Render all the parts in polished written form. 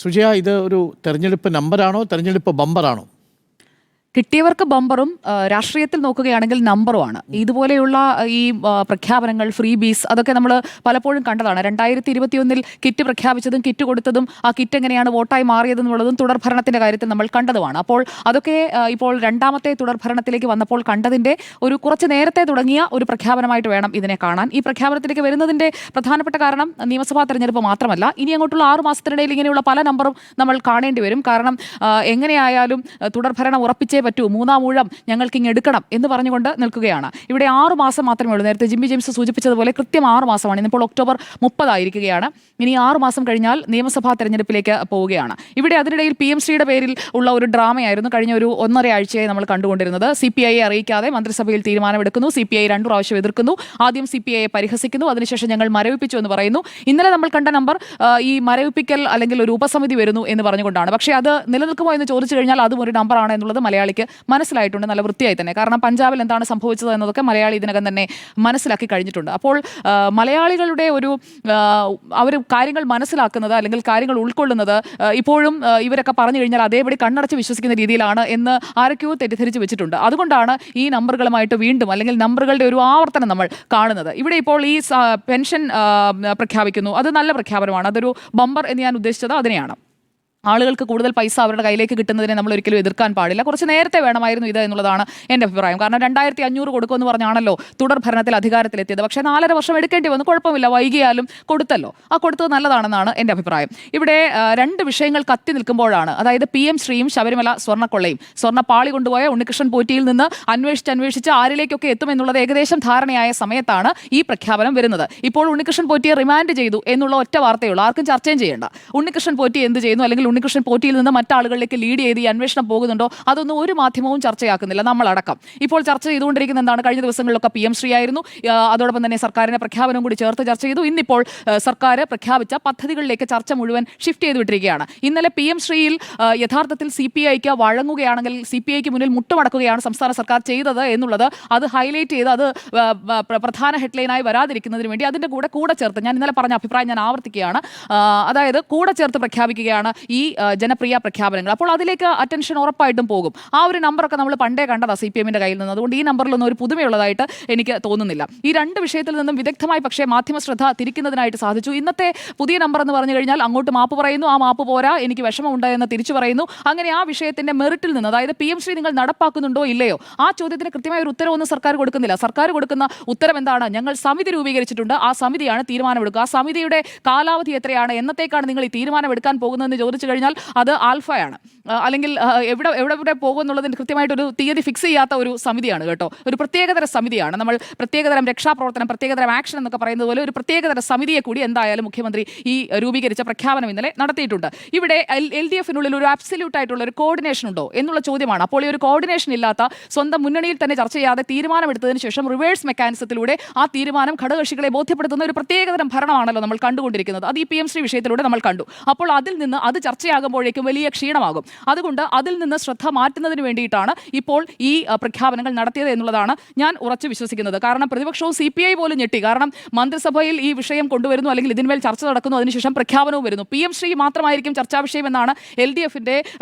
സുജയ, ഇത് ഒരു തെരഞ്ഞെടുപ്പ് നമ്പറാണോ തെരഞ്ഞെടുപ്പ് ബമ്പറാണോ? കിട്ടിയവർക്ക് ബമ്പറും രാഷ്ട്രീയത്തിൽ നോക്കുകയാണെങ്കിൽ നമ്പറുമാണ്. ഇതുപോലെയുള്ള ഈ പ്രഖ്യാപനങ്ങൾ, ഫ്രീ ബീസ്, അതൊക്കെ നമ്മൾ പലപ്പോഴും കണ്ടതാണ്. 2021 കിറ്റ് പ്രഖ്യാപിച്ചതും കിറ്റ് കൊടുത്തതും ആ കിറ്റ് എങ്ങനെയാണ് വോട്ടായി മാറിയതെന്നുള്ളതും തുടർഭരണത്തിന്റെ കാര്യത്തിൽ നമ്മൾ കണ്ടതുമാണ്. അപ്പോൾ അതൊക്കെ ഇപ്പോൾ രണ്ടാമത്തെ തുടർഭരണത്തിലേക്ക് വന്നപ്പോൾ കണ്ടതിന്റെ ഒരു കുറച്ച് നേരത്തെ തുടങ്ങിയ ഒരു പ്രഖ്യാപനമായിട്ട് വേണം ഇതിനെ കാണാൻ. ഈ പ്രഖ്യാപനത്തിലേക്ക് വരുന്നതിന്റെ പ്രധാനപ്പെട്ട കാരണം നിയമസഭാ തെരഞ്ഞെടുപ്പ് മാത്രമല്ല, ഇനി അങ്ങോട്ടുള്ള 6 മാസത്തിനിടയിൽ ഇങ്ങനെയുള്ള പല നമ്പറും നമ്മൾ കാണേണ്ടി വരും. കാരണം എങ്ങനെയായാലും തുടർഭരണം ഉറപ്പിച്ചേ പറ്റൂ, മൂന്നാം ഊഴം ഞങ്ങൾക്ക് ഇങ്ങ് എടുക്കണം എന്ന് പറഞ്ഞുകൊണ്ട് നിൽക്കുകയാണ്. ഇവിടെ 6 മാസം മാത്രമേ ഉള്ളൂ. നേരത്തെ ജിമ്മി ജെയിംസ് സൂചിപ്പിച്ചതുപോലെ കൃത്യം 6 മാസമാണ്. ഇന്നിപ്പോൾ ഒക്ടോബർ 30 ആയിരിക്കുകയാണ്. ഇനി 6 മാസം കഴിഞ്ഞാൽ നിയമസഭാ തെരഞ്ഞെടുപ്പിലേക്ക് പോവുകയാണ്. ഇവിടെ അതിനിടയിൽ PM ശ്രീയുടെ പേരിൽ ഉള്ള ഒരു ഡ്രാമയായിരുന്നു കഴിഞ്ഞ ഒരു 1.5 ആഴ്ചയായി നമ്മൾ കണ്ടുകൊണ്ടിരുന്നത്. CPI അറിയിക്കാതെ മന്ത്രിസഭയിൽ തീരുമാനമെടുക്കുന്നു. CPI 2 പ്രാവശ്യം എതിർക്കുന്നു. ആദ്യം CPI പരിഹസിക്കുന്നു, അതിനുശേഷം ഞങ്ങൾ മരവിപ്പിച്ചു എന്ന് പറയുന്നു. ഇന്നലെ നമ്മൾ കണ്ട നമ്പർ ഈ മരവിപ്പിക്കൽ അല്ലെങ്കിൽ ഒരു ഉപസമിതി വരുന്നു എന്ന് പറഞ്ഞുകൊണ്ടാണ്. പക്ഷേ അത് നിലനിൽക്കുമോ എന്ന് ചോദിച്ചു കഴിഞ്ഞാൽ അതും ഒരു നമ്പറാണ് എന്നുള്ളത് മലയാളിക്ക് മനസ്സിലായിട്ടുണ്ട്, നല്ല വൃത്തിയായി തന്നെ. കാരണം പഞ്ചാബിൽ എന്താണ് സംഭവിച്ചത് എന്നതൊക്കെ മലയാളി ഇതിനകം തന്നെ മനസ്സിലാക്കി കഴിഞ്ഞിട്ടുണ്ട്. അപ്പോൾ മലയാളികളുടെ ഒരു അവർ കാര്യങ്ങൾ മനസ്സിലാക്കുന്നത് അല്ലെങ്കിൽ കാര്യങ്ങൾ ഉൾക്കൊള്ളുന്നത് ഇപ്പോഴും ഇവരൊക്കെ പറഞ്ഞു കഴിഞ്ഞാൽ അതേപടി കണ്ണടച്ച് വിശ്വസിക്കുന്ന രീതിയിലാണ് എന്ന് ആരൊക്കെയോ തെറ്റിദ്ധരിച്ച് വെച്ചിട്ടുണ്ട്. അതുകൊണ്ടാണ് ഈ നമ്പറുകളുമായിട്ട് വീണ്ടും അല്ലെങ്കിൽ നമ്പറുകളുടെ ഒരു ആവർത്തനം നമ്മൾ കാണുന്നത്. ഇവിടെ ഇപ്പോൾ ഈ പെൻഷൻ പ്രഖ്യാപിക്കുന്നു, അത് നല്ല പ്രഖ്യാപനമാണ്. അതൊരു ബമ്പർ എന്ന് ഞാൻ ഉദ്ദേശിച്ചത് അതിനെയാണ്. ആളുകൾക്ക് കൂടുതൽ പൈസ അവരുടെ കയ്യിലേക്ക് കിട്ടുന്നതിനെ നമ്മൾ ഒരിക്കലും എതിർക്കാൻ പാടില്ല. കുറച്ച് നേരത്തെ വേണമായിരുന്നു ഇത് എന്നുള്ളതാണ് എൻ്റെ അഭിപ്രായം. കാരണം 2500 കൊടുക്കുമെന്ന് പറഞ്ഞാണല്ലോ തുടർ ഭരണത്തിൽ അധികാരത്തിലെത്തിയത്. പക്ഷേ 4.5 വർഷം എടുക്കേണ്ടി വന്നു. കുഴപ്പമില്ല, വൈകിയാലും കൊടുത്തല്ലോ. ആ കൊടുത്തത് നല്ലതാണെന്നാണ് എൻ്റെ അഭിപ്രായം. ഇവിടെ 2 വിഷയങ്ങൾ കത്തി നിൽക്കുമ്പോഴാണ്, അതായത് PM ശ്രീയും ശബരിമല സ്വർണ്ണക്കൊള്ളയും, സ്വർണ്ണപ്പാളി കൊണ്ടുപോയ ഉണ്ണികൃഷ്ണൻ പോറ്റിയിൽ നിന്ന് അന്വേഷിച്ച് ആരിലേക്കൊക്കെ എത്തുമെന്നുള്ളത് ഏകദേശം ധാരണയായ സമയത്താണ് ഈ പ്രഖ്യാപനം വരുന്നത്. ഇപ്പോൾ ഉണ്ണികൃഷ്ണൻ പോറ്റിയെ റിമാൻഡ് ചെയ്തു എന്നുള്ള ഒറ്റ വാർത്തയുള്ളൂ, ആർക്കും ചർച്ചയും ചെയ്യേണ്ട. ഉണ്ണികൃഷ്ണൻ പോറ്റി എന്ത് ചെയ്യുന്നു, അല്ലെങ്കിൽ ഉണ്ണികൃഷ്ണൻ പോറ്റിയിൽ നിന്ന് മറ്റാളുകളിലേക്ക് ലീഡ് ചെയ്ത് ഈ അന്വേഷണം പോകുന്നുണ്ടോ, അതൊന്നും ഒരു മാധ്യമവും ചർച്ചയാക്കുന്നില്ല, നമ്മളടക്കം. ഇപ്പോൾ ചർച്ച ചെയ്തുകൊണ്ടിരിക്കുന്ന എന്താണ്, കഴിഞ്ഞ ദിവസങ്ങളിലൊക്കെ PM ശ്രീ ആയിരുന്നു, അതോടൊപ്പം തന്നെ സർക്കാരിന്റെ പ്രഖ്യാപനം കൂടി ചേർത്ത് ചർച്ച ചെയ്തു. ഇന്നിപ്പോൾ സർക്കാർ പ്രഖ്യാപിച്ച പദ്ധതികളിലേക്ക് ചർച്ച മുഴുവൻ ഷിഫ്റ്റ് ചെയ്ത് വിട്ടിരിക്കുകയാണ്. ഇന്നലെ PM ശ്രീയിൽ യഥാർത്ഥത്തിൽ CPIക്ക് വഴങ്ങുകയാണെങ്കിൽ CPIക്ക് മുന്നിൽ മുട്ടുമടക്കുകയാണ് സംസ്ഥാന സർക്കാർ ചെയ്തത് എന്നുള്ളത് അത് ഹൈലൈറ്റ് ചെയ്ത് അത് പ്രധാന ഹെഡ്ലൈനായി വരാതിരിക്കുന്നതിന് വേണ്ടി അതിൻ്റെ കൂടെ ചേർത്ത് ഞാൻ ഇന്നലെ പറഞ്ഞ അഭിപ്രായം ഞാൻ ആവർത്തിക്കുകയാണ്. അതായത് കൂടെ ചേർത്ത് പ്രഖ്യാപിക്കുകയാണ് ഈ ജനപ്രിയ പ്രഖ്യാപനങ്ങൾ. അപ്പോൾ അതിലേക്ക് അറ്റൻഷൻ ഉറപ്പായിട്ടും പോകും. ആ ഒരു നമ്പറൊക്കെ നമ്മൾ പണ്ടേ കണ്ടതാണ് CPMന്റെ കയ്യിൽ നിന്ന്. അതുകൊണ്ട് ഈ നമ്പറിലൊന്നും ഒരു പുതുമയുള്ളതായിട്ട് എനിക്ക് തോന്നുന്നില്ല. ഈ 2 വിഷയത്തിൽ നിന്നും വിദഗ്ധമായി പക്ഷേ മാധ്യമ ശ്രദ്ധ തിരിക്കുന്നതിനായിട്ട് സാധിച്ചു. ഇന്നത്തെ പുതിയ നമ്പർ എന്ന് പറഞ്ഞു കഴിഞ്ഞാൽ അങ്ങോട്ട് മാപ്പ് പറയുന്നു, ആ മാപ്പ് പോരാ, എനിക്ക് വിഷമമുണ്ട് എന്ന് തിരിച്ചു പറയുന്നു. അങ്ങനെ ആ വിഷയത്തിന്റെ മെറിറ്റിൽ നിന്ന്, അതായത് PM ശ്രീ നിങ്ങൾ നടപ്പാക്കുന്നുണ്ടോ ഇല്ലയോ, ആ ചോദ്യത്തിന് കൃത്യമായ ഒരു ഉത്തരവൊന്നും സർക്കാർ കൊടുക്കുന്നില്ല. സർക്കാർ കൊടുക്കുന്ന ഉത്തരം എന്താണ്, ഞങ്ങൾ സമിതി രൂപീകരിച്ചിട്ടുണ്ട്, ആ സമിതിയാണ് തീരുമാനമെടുക്കുക, ആ സമിതിയുടെ കാലാവധി എത്രയാണ്, എന്നത്തേക്കാണ് നിങ്ങൾ ഈ തീരുമാനമെടുക്കാൻ പോകുന്നതെന്ന് ചോദിച്ചു കഴിഞ്ഞാൽ അത് ആൽഫയാണ്. അല്ലെങ്കിൽ എവിടെ പോകുമെന്നുള്ളതിന് കൃത്യമായിട്ടൊരു തീയതി ഫിക്സ് ചെയ്യാത്ത ഒരു സമിതിയാണ് കേട്ടോ. ഒരു പ്രത്യേകതര സമിതിയാണ്. നമ്മൾ പ്രത്യേകതരം രക്ഷാപ്രവർത്തനം, പ്രത്യേകതരം ആക്ഷൻ എന്നൊക്കെ പറയുന്നത് പോലെ ഒരു പ്രത്യേകതര സമിതിയെ കൂടി എന്തായാലും മുഖ്യമന്ത്രി ഈ രൂപീകരിച്ച പ്രഖ്യാപനം ഇന്നലെ നടത്തിയിട്ടുണ്ട്. ഇവിടെ LDFനുള്ളിൽ ഒരു അബ്സല്യൂട്ട് ആയിട്ടുള്ള ഒരു കോർഡിനേഷൻ ഉണ്ടോ എന്നുള്ള ചോദ്യമാണ്. അപ്പോൾ ഈ ഒരു കോർഡിനേഷൻ ഇല്ലാത്ത, സ്വന്തം മുന്നണിയിൽ തന്നെ ചർച്ച ചെയ്യാതെ തീരുമാനമെടുത്തതിന് ശേഷം റിവേഴ്സ് മെക്കാനിസത്തിലൂടെ ആ തീരുമാനം ഘടകകക്ഷികളെ ബോധ്യപ്പെടുത്തുന്ന ഒരു പ്രത്യേകതരം ഭരണമാണല്ലോ നമ്മൾ കണ്ടുകൊണ്ടിരിക്കുന്നത്. അത് ഈ PM ശ്രീ വിഷയത്തിലൂടെ നമ്മൾ കണ്ടു. അപ്പോൾ അതിൽ നിന്ന് അത് ചർച്ചയാകുമ്പോഴേക്കും വലിയ ക്ഷീണമാകും. അതുകൊണ്ട് അതിൽ നിന്ന് ശ്രദ്ധ മാറ്റുന്നതിന് വേണ്ടിയിട്ടാണ് ഇപ്പോൾ ഈ പ്രഖ്യാപനങ്ങൾ നടത്തിയത് എന്നുള്ളതാണ് ഞാൻ ഉറച്ചു വിശ്വസിക്കുന്നത്. കാരണം പ്രതിപക്ഷവും CPI പോലും ഞെട്ടി. കാരണം മന്ത്രിസഭയിൽ ഈ വിഷയം കൊണ്ടുവരുന്നു, അല്ലെങ്കിൽ ഇതിന്മേൽ ചർച്ച നടക്കുന്നു, അതിനുശേഷം പ്രഖ്യാപനവും വരുന്നു. PM ശ്രീ മാത്രമായിരിക്കും ചർച്ചാ വിഷയം എന്നാണ് LDFന്റെ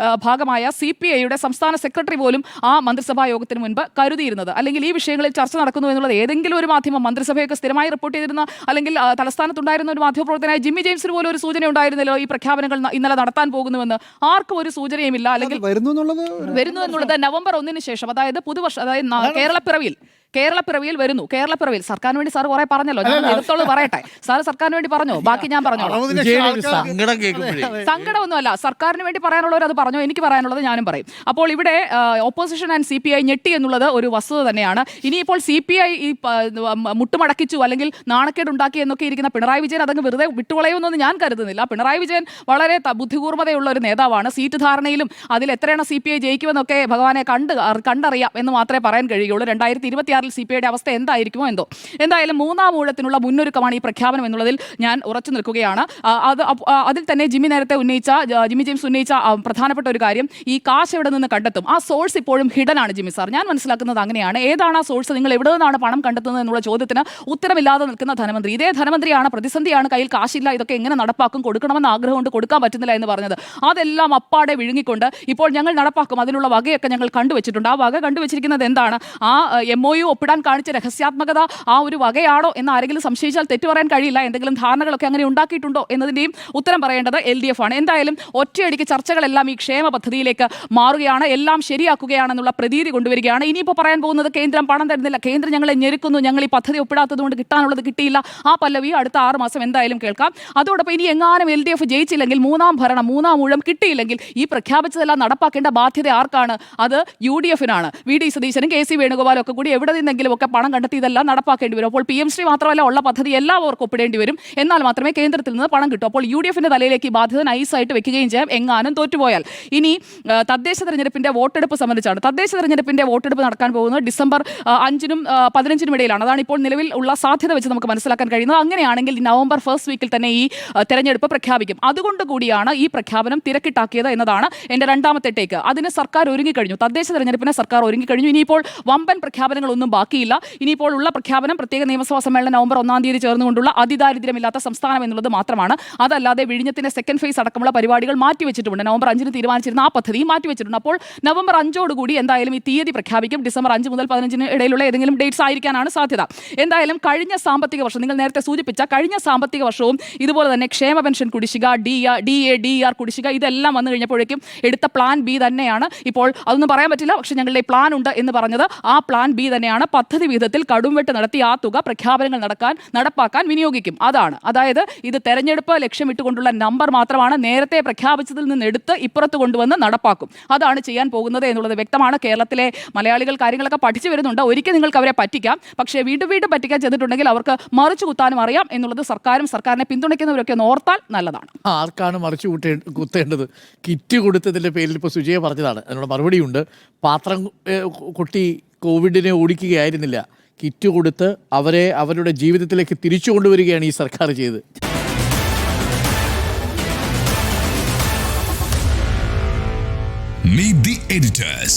ഭാഗമായ CPIയുടെ സംസ്ഥാന സെക്രട്ടറി പോലും ആ മന്ത്രിസഭാ യോഗത്തിന് മുൻപ് കരുതിയിരുന്നത്. അല്ലെങ്കിൽ ഈ വിഷയങ്ങളിൽ ചർച്ച നടക്കുന്നു എന്നുള്ളത് ഏതെങ്കിലും ഒരു മാധ്യമം, മന്ത്രിസഭയൊക്കെ സ്ഥിരമായി റിപ്പോർട്ട് ചെയ്തിരുന്ന അല്ലെങ്കിൽ തലസ്ഥാനത്തുണ്ടായിരുന്ന ഒരു മാധ്യമപ്രവർത്തനായ ജിമ്മി ജെയിംസിന് പോലും ഒരു സൂചന ഉണ്ടായിരുന്നല്ലോ ഈ പ്രഖ്യാപനങ്ങൾ ഇന്നലെ നടത്താൻ പോകുന്നുവെന്ന്. ആർക്കും ഒരു സൂചനയുമില്ല. അല്ലെങ്കിൽ വരുന്നു എന്നുള്ളത് നവംബർ 1 ശേഷം, അതായത് പുതുവർഷം, അതായത് കേരളപ്പിറവിയിൽ വരുന്നു. കേരളപ്പിറവിയിൽ സർക്കാരിന് വേണ്ടി സാർ കുറെ പറഞ്ഞല്ലോ, ഞാൻ എടുത്തോളൂ പറയട്ടെ. സാർ സർക്കാരിന് വേണ്ടി പറഞ്ഞോ, ബാക്കി ഞാൻ പറഞ്ഞോളാം. സങ്കടമൊന്നുമല്ല, സർക്കാരിന് വേണ്ടി പറയാനുള്ളവർ അത് പറഞ്ഞോ, എനിക്ക് പറയാനുള്ളത് ഞാനും പറയും. അപ്പോൾ ഇവിടെ ഓപ്പോസിഷൻ ആൻഡ് CPI ഞെട്ടി എന്നുള്ളത് ഒരു വസ്തുത തന്നെയാണ്. ഇനിയിപ്പോൾ CPI ഈ മുട്ടുമടക്കിച്ചു അല്ലെങ്കിൽ നാണക്കേടുണ്ടാക്കി എന്നൊക്കെ ഇരിക്കുന്ന പിണറായി വിജയൻ അതങ്ങ് വെറുതെ വിട്ടുകളയുമെന്നൊന്നും ഞാൻ കരുതുന്നില്ല. പിണറായി വിജയൻ വളരെ ബുദ്ധികൂർമ്മതയുള്ള ഒരു നേതാവാണ്. സീറ്റ് ധാരണയിലും അതിൽ എത്രയാണ് CPI ജയിക്കുമെന്നൊക്കെ ഭഗവാനെ കണ്ടറിയാം എന്ന് മാത്രമേ പറയാൻ കഴിയുള്ളൂ. 2026 ബീഹാറിൽ CPIയുടെ അവസ്ഥ എന്തായിരിക്കുമോ എന്തോ. എന്തായാലും മൂന്നാം ഊഴത്തിനുള്ള മുന്നൊരുക്കമാണ് ഈ പ്രഖ്യാപനം എന്നുള്ളതിൽ ഞാൻ ഉറച്ചു നിൽക്കുകയാണ്. അതിൽ തന്നെ ജിമ്മി ജെയിംസ് ഉന്നയിച്ച പ്രധാനപ്പെട്ട ഒരു കാര്യം, ഈ കാശ് എവിടെ നിന്ന് കണ്ടെത്തും, ആ സോഴ്സ് ഇപ്പോഴും ഹിഡൻ ആണ് ജിമ്മി സാർ. ഞാൻ മനസ്സിലാക്കുന്നത് അങ്ങനെയാണ്. ഏതാണ് ആ സോഴ്സ്, നിങ്ങൾ എവിടെ നിന്നാണ് പണം കണ്ടെത്തുന്നത് എന്നുള്ള ചോദ്യത്തിന് ഉത്തരമില്ലാതെ നിൽക്കുന്ന ധനമന്ത്രി, ഇതേ ധനമന്ത്രിയാണ് പ്രതിസന്ധിയാണ്, കയ്യിൽ കാശില്ല, ഇതൊക്കെ എങ്ങനെ നടപ്പാക്കും, കൊടുക്കണമെന്ന് ആഗ്രഹം കൊണ്ട് കൊടുക്കാൻ പറ്റുന്നില്ല എന്ന് പറഞ്ഞത്. അതെല്ലാം അപ്പാടെ വിഴുങ്ങിക്കൊണ്ട് ഇപ്പോൾ ഞങ്ങൾ നടപ്പാക്കും, അതിനുള്ള വകയൊക്കെ ഞങ്ങൾ കണ്ടുവച്ചിട്ടുണ്ട്. ആ വക കണ്ടുവച്ചിരിക്കുന്നത് എന്താണ്? ആ MOU ഒപ്പിടാൻ കാണിച്ച രഹസ്യാത്മകത ആ ഒരു വകയാണോ എന്ന് ആരെങ്കിലും സംശയിച്ചാൽ തെറ്റു പറയാൻ കഴിയില്ല. എന്തെങ്കിലും ധാരണകളൊക്കെ അങ്ങനെ ഉണ്ടാക്കിയിട്ടുണ്ടോ എന്നതിൻ്റെയും ഉത്തരം പറയേണ്ടത് LDF ആണ്. എന്തായാലും ഒറ്റയടിക്ക് ചർച്ചകളെല്ലാം ഈ ക്ഷേമ പദ്ധതിയിലേക്ക് മാറുകയാണ്, എല്ലാം ശരിയാക്കുകയാണെന്നുള്ള പ്രതീതി കൊണ്ടുവരികയാണ്. ഇനിയിപ്പോൾ പറയാൻ പോകുന്നത് കേന്ദ്രം പണം തരുന്നില്ല, കേന്ദ്രം ഞങ്ങളെ ഞെരുക്കുന്നു, ഞങ്ങൾ ഈ പദ്ധതി ഒപ്പിടാത്തത് കൊണ്ട് കിട്ടാനുള്ളത് കിട്ടിയില്ല. ആ പല്ലവി അടുത്ത 6 മാസം എന്തായാലും കേൾക്കാം. അതോടൊപ്പം ഇനി എങ്ങാനും LDF ജയിച്ചില്ലെങ്കിൽ, മൂന്നാം ഊഴം കിട്ടിയില്ലെങ്കിൽ ഈ പ്രഖ്യാപിച്ചതെല്ലാം നടപ്പാക്കേണ്ട ബാധ്യത ആർക്കാണ്? അത് UDF-നാണ്. VD സതീശനും KC വേണുഗോപാലും ഒക്കെ കൂടി എവിടെ നിന്നെങ്കിലും ഒക്കെ പണം കണ്ടെത്തി ഇതെല്ലാം നടപ്പാക്കേണ്ടി വരും. അപ്പോൾ PM ശ്രീ മാത്രമല്ല, ഉള്ള പദ്ധതി എല്ലാവർക്കും ഒപ്പിടേണ്ടി വരും. എന്നാൽ മാത്രമേ കേന്ദ്രത്തിൽ നിന്ന് പണം കിട്ടൂ. അപ്പോൾ UDF-ന്റെ തലയിലേക്ക് ഈ ബാധ്യത നൈസായിട്ട് വെക്കുകയും ചെയ്യാം എങ്ങാനും തോറ്റുപോയാൽ. ഇനി തദ്ദേശ തെരഞ്ഞെടുപ്പിന്റെ വോട്ടെടുപ്പ് സംബന്ധിച്ചാണ്. തദ്ദേശ തെരഞ്ഞെടുപ്പിന്റെ വോട്ടെടുപ്പ് നടക്കാൻ പോകുന്നത് ഡിസംബർ 5-നും 15-നും ഇടയിലാണ്. അതാണ് ഇപ്പോൾ നിലവിൽ ഉള്ള സാധ്യത വെച്ച് നമുക്ക് മനസ്സിലാക്കാൻ കഴിയുന്നത്. അങ്ങനെയാണെങ്കിൽ നവംബർ 1st വീക്കിൽ തന്നെ ഈ തെരഞ്ഞെടുപ്പ് പ്രഖ്യാപിക്കും. അതുകൊണ്ട് കൂടിയാണ് ഈ പ്രഖ്യാപനം തിരക്കിട്ടാക്കിയത് എന്നതാണ് എൻ്റെ രണ്ടാമത്തെ ടേക്ക്. അതിന് സർക്കാർ ഒരുങ്ങിക്കഴിഞ്ഞു, തദ്ദേശ തെരഞ്ഞെടുപ്പിന് സർക്കാർ ഒരുങ്ങിക്കഴിഞ്ഞു. ഇനിയിപ്പോൾ വമ്പൻ പ്രഖ്യാപനങ്ങളൊന്നും ബാക്കിയില്ല. ഇനിയിപ്പോൾ ഉള്ള പ്രഖ്യാപനം പ്രത്യേക നിയമസഭാ സമ്മേളനം നവംബർ 1-ാം തീയതി ചേർന്നുകൊണ്ടുള്ള അതിദാരിദ്ര്യമില്ലാത്ത സംസ്ഥാനം എന്നുള്ളത് മാത്രമാണ്. അതല്ലാതെ വിഴിഞ്ഞത്തിന്റെ സെക്കൻഡ് ഫേസ് അടക്കമുള്ള പരിപാടികൾ മാറ്റിവെച്ചിട്ടുണ്ട്. നവംബർ 5-ന് തീരുമാനിച്ചിരുന്ന ആ പദ്ധതിയും മാറ്റിവെച്ചിട്ടുണ്ട്. അപ്പോൾ നവംബർ 5-ഓടുകൂടി എന്തായാലും ഈ തീയതി പ്രഖ്യാപിക്കും. ഡിസംബർ 5 മുതൽ 15-ന് ഇടയിലുള്ള ഏതെങ്കിലും ഡേറ്റ്സ് ആയിരിക്കാനാണ് സാധ്യത. എന്തായാലും കഴിഞ്ഞ സാമ്പത്തിക വർഷം, നിങ്ങൾ നേരത്തെ സൂചിപ്പിച്ച കഴിഞ്ഞ സാമ്പത്തിക വർഷവും ഇതുപോലെ തന്നെ ക്ഷേമ പെൻഷൻ കുടിശ്ശിക, DAR കുടിശ്ശിക, ഇതെല്ലാം വന്നു കഴിഞ്ഞപ്പോഴേക്കും എടുത്ത പ്ലാൻ B തന്നെയാണ്. ഇപ്പോൾ അതൊന്നും പറയാൻ പറ്റില്ല, പക്ഷേ ഞങ്ങളുടെ പ്ലാൻ ഉണ്ട് എന്ന് പറഞ്ഞത് ആ പ്ലാൻ B തന്നെയാണ്. പദ്ധതി വിഹിതത്തിൽ കടുംവെട്ട് നടത്തി ആ തുക പ്രഖ്യാപനങ്ങൾ നടപ്പാക്കാൻ വിനിയോഗിക്കും. അതായത് ഇത് തെരഞ്ഞെടുപ്പ് ലക്ഷ്യമിട്ടുകൊണ്ടുള്ള നമ്പർ മാത്രമാണ്. നേരത്തെ പ്രഖ്യാപിച്ചതിൽ നിന്ന് എടുത്ത് ഇപ്പുറത്ത് കൊണ്ടുവന്ന് നടപ്പാക്കും. അതാണ് ചെയ്യാൻ പോകുന്നത് എന്നുള്ളത് വ്യക്തമാണ്. കേരളത്തിലെ മലയാളികൾ കാര്യങ്ങളൊക്കെ പഠിച്ചു വരുന്നുണ്ട്. ഒരിക്കൽ നിങ്ങൾക്ക് അവരെ പറ്റിക്കാം, പക്ഷേ വീണ്ടും പറ്റിക്കാൻ ചെന്നിട്ടുണ്ടെങ്കിൽ അവർക്ക് മറിച്ചു കുത്താനും അറിയാം എന്നുള്ളത് സർക്കാരിനെ പിന്തുണയ്ക്കുന്നവരൊക്കെ ഒന്ന് ഓർത്താൽ നല്ലതാണ്. ആർക്കാണ് മറിച്ചു കുത്തേണ്ടത്? കിറ്റ് കൊടുത്തതിൻ്റെ പേരിൽ ഇപ്പോൾ സുജയ പറഞ്ഞതാണ്, അതിനുള്ള മറുപടിയുണ്ട്. പാത്രം കൊട്ടി കോവിഡിനെ ഓടിക്കുകയായിരുന്നില്ല, കിറ്റ് കൊടുത്ത് അവരെ അവരുടെ ജീവിതത്തിലേക്ക് തിരിച്ചു കൊണ്ടുവരികയാണ് ഈ സർക്കാർ ചെയ്തത്. Meet the editors.